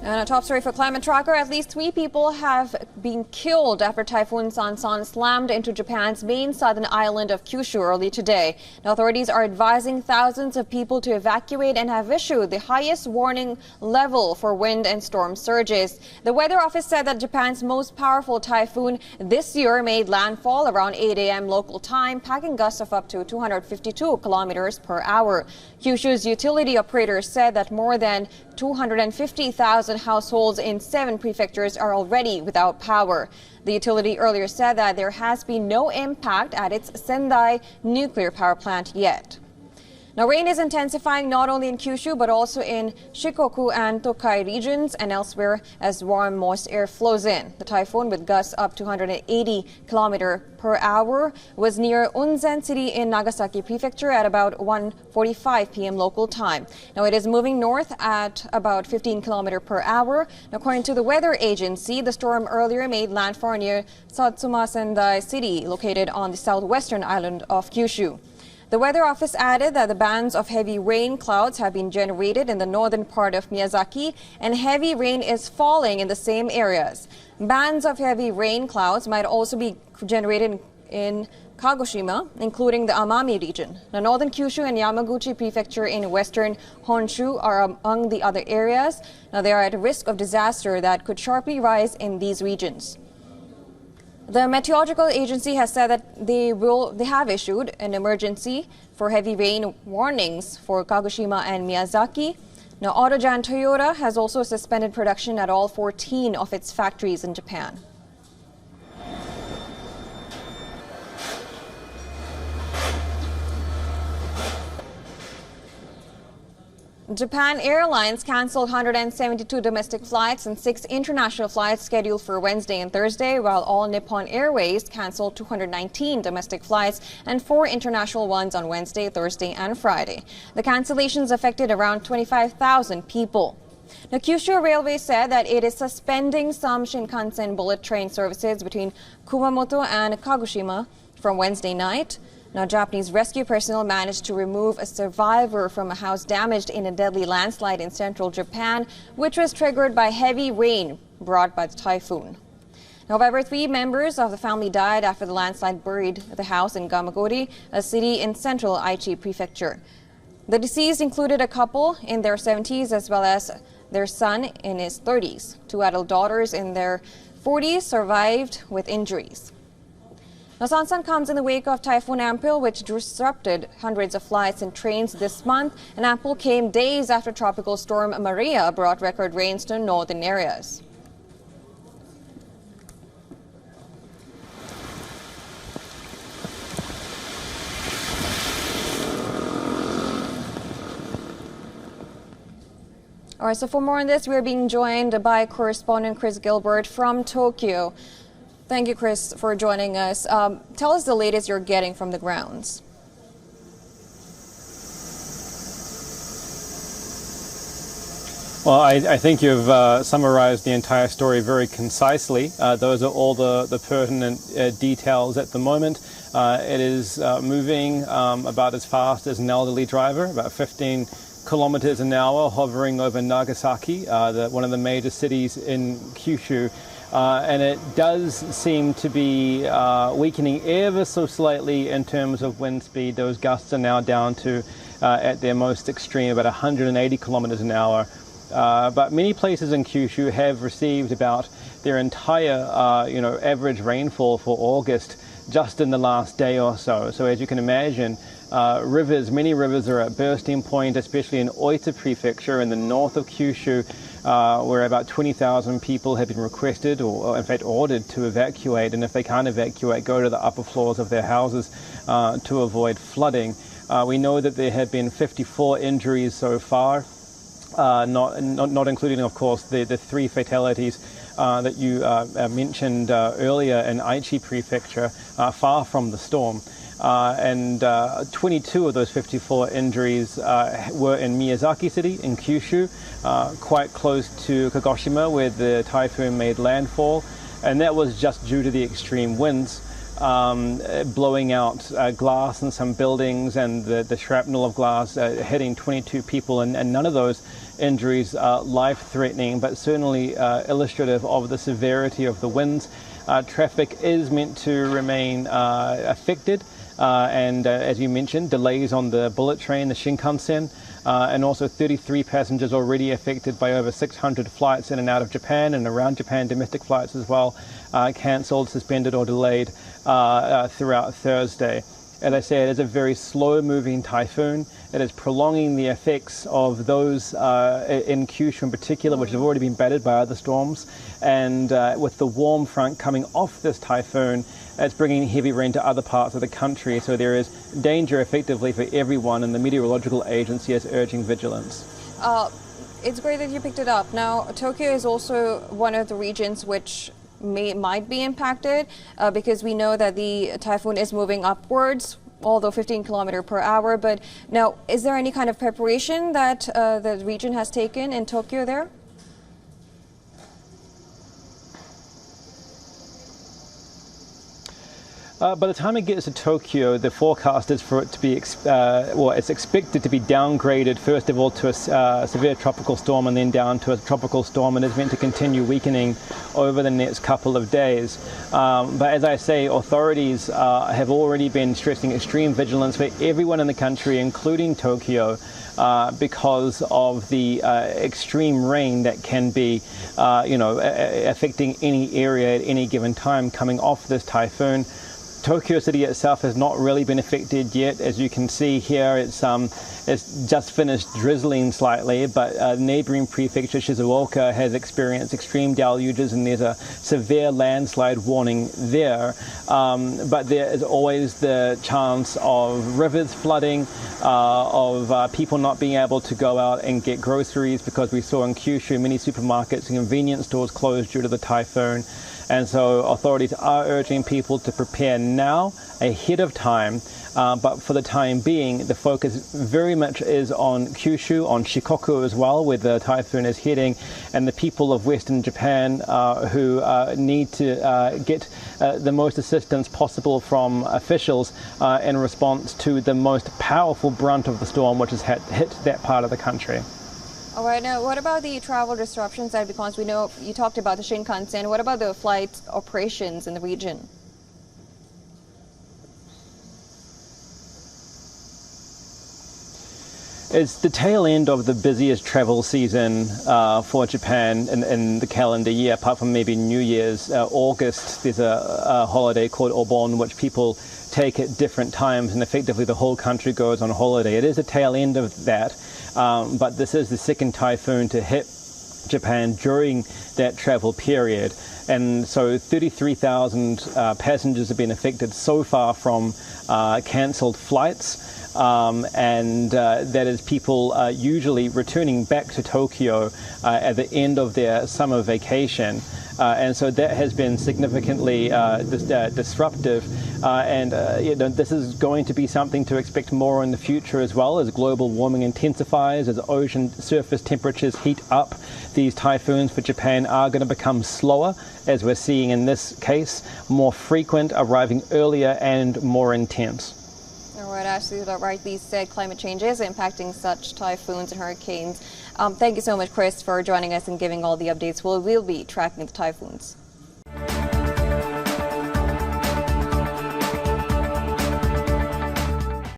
And a top story for Climate Tracker, at least 3 people have been killed after Typhoon Shanshan slammed into Japan's main southern island of Kyushu early today. Now, authorities are advising thousands of people to evacuate and have issued the highest warning level for wind and storm surges. The weather office said that Japan's most powerful typhoon this year made landfall around 8 a.m. local time, packing gusts of up to 252 kilometers per hour. Kyushu's utility operator said that more than 250,000 households in 7 prefectures are already without power. The utility earlier said that there has been no impact at its Sendai nuclear power plant yet. Now, rain is intensifying not only in Kyushu but also in Shikoku and Tokai regions and elsewhere as warm, moist air flows in. The typhoon, with gusts up to 180 km per hour, was near Unzen City in Nagasaki Prefecture at about 1:45 p.m. local time. Now, it is moving north at about 15 km per hour. Now, according to the weather agency, the storm earlier made landfall near Satsuma Sendai City, located on the southwestern island of Kyushu. The weather office added that the bands of heavy rain clouds have been generated in the northern part of Miyazaki, and heavy rain is falling in the same areas. Bands of heavy rain clouds might also be generated in Kagoshima, including the Amami region. Now, northern Kyushu and Yamaguchi Prefecture in western Honshu are among the other areas. Now, they are at risk of disaster that could sharply rise in these regions. The meteorological agency has said that they have issued an emergency for heavy rain warnings for Kagoshima and Miyazaki. Now, Autojan Toyota has also suspended production at all 14 of its factories in Japan. Japan Airlines cancelled 172 domestic flights and 6 international flights scheduled for Wednesday and Thursday, while All Nippon Airways cancelled 219 domestic flights and 4 international ones on Wednesday, Thursday, and Friday. The cancellations affected around 25,000 people. Now, Kyushu Railway said that it is suspending some Shinkansen bullet train services between Kumamoto and Kagoshima from Wednesday night. Now, Japanese rescue personnel managed to remove a survivor from a house damaged in a deadly landslide in central Japan, which was triggered by heavy rain brought by the typhoon. However, 3 members of the family died after the landslide buried the house in Gamagori, a city in central Aichi Prefecture. The deceased included a couple in their 70s as well as their son in his 30s. 2 adult daughters in their 40s survived with injuries. Now, Shanshan comes in the wake of Typhoon Ampil, which disrupted hundreds of flights and trains this month. And Ampil came days after Tropical Storm Maria brought record rains to northern areas. All right, so for more on this, we're being joined by correspondent Chris Gilbert from Tokyo. Thank you, Chris, for joining us. Tell us the latest you're getting from the grounds. Well, I think you've summarized the entire story very concisely. Those are all the pertinent details at the moment. It is moving about as fast as an elderly driver, about 15 kilometers an hour, hovering over Nagasaki, one of the major cities in Kyushu. And it does seem to be weakening ever so slightly in terms of wind speed. Those gusts are now down to, at their most extreme, about 180 kilometers an hour. But many places in Kyushu have received about their entire, average rainfall for August just in the last day or so. So as you can imagine, many rivers are at bursting point, especially in Oita Prefecture in the north of Kyushu, where about 20,000 people have been requested or in fact ordered to evacuate, and if they can't evacuate, go to the upper floors of their houses to avoid flooding. We know that there have been 54 injuries so far, not including, of course, the 3 fatalities that you mentioned earlier in Aichi Prefecture, far from the storm. And 22 of those 54 injuries were in Miyazaki City in Kyushu, quite close to Kagoshima, where the typhoon made landfall. And that was just due to the extreme winds blowing out glass in some buildings and the shrapnel of glass hitting 22 people. And none of those injuries life-threatening, but certainly illustrative of the severity of the winds. Traffic is meant to remain affected, and as you mentioned, delays on the bullet train, the Shinkansen, and also 33 passengers already affected by over 600 flights in and out of Japan and around Japan, domestic flights as well, cancelled, suspended or delayed throughout Thursday. As I say, it is a very slow-moving typhoon. It is prolonging the effects of those in Kyushu in particular, which have already been battered by other storms. And with the warm front coming off this typhoon, it's bringing heavy rain to other parts of the country. So there is danger effectively for everyone, and the meteorological agency is urging vigilance. It's great that you picked it up. Now, Tokyo is also one of the regions which might be impacted because we know that the typhoon is moving upwards, although 15 km per hour. But now, is there any kind of preparation that the region has taken in Tokyo there? By the time it gets to Tokyo, the forecast is for it to be, it's expected to be downgraded, first of all, to a severe tropical storm and then down to a tropical storm, and is meant to continue weakening over the next couple of days. But as I say, authorities have already been stressing extreme vigilance for everyone in the country, including Tokyo, because of the extreme rain that can be, affecting any area at any given time coming off this typhoon. Tokyo City itself has not really been affected yet. As you can see here, it's just finished drizzling slightly, but neighboring prefecture Shizuoka has experienced extreme deluges, and there's a severe landslide warning there. But there is always the chance of rivers flooding, of people not being able to go out and get groceries, because we saw in Kyushu many supermarkets and convenience stores closed due to the typhoon. And so authorities are urging people to prepare now, ahead of time. But for the time being, the focus very much is on Kyushu, on Shikoku as well, where the typhoon is heading, and the people of Western Japan who need to get the most assistance possible from officials in response to the most powerful brunt of the storm, which has hit that part of the country. All right, now what about the travel disruptions that, because we know you talked about the Shinkansen, what about the flight operations in the region? It's the tail end of the busiest travel season for Japan in the calendar year, apart from maybe New Year's. August, there's a holiday called Obon, which people take at different times, and effectively the whole country goes on holiday. It is the tail end of that, but this is the second typhoon to hit Japan during that travel period. And so 33,000 passengers have been affected so far from cancelled flights. And that is people usually returning back to Tokyo at the end of their summer vacation. And so that has been significantly disruptive. This is going to be something to expect more in the future as well, as global warming intensifies, as ocean surface temperatures heat up. These typhoons for Japan are going to become slower, as we're seeing in this case, more frequent, arriving earlier and more intense. All right, Ashley, rightly said, climate change is impacting such typhoons and hurricanes. Thank you so much, Chris, for joining us and giving all the updates. We'll be tracking the typhoons.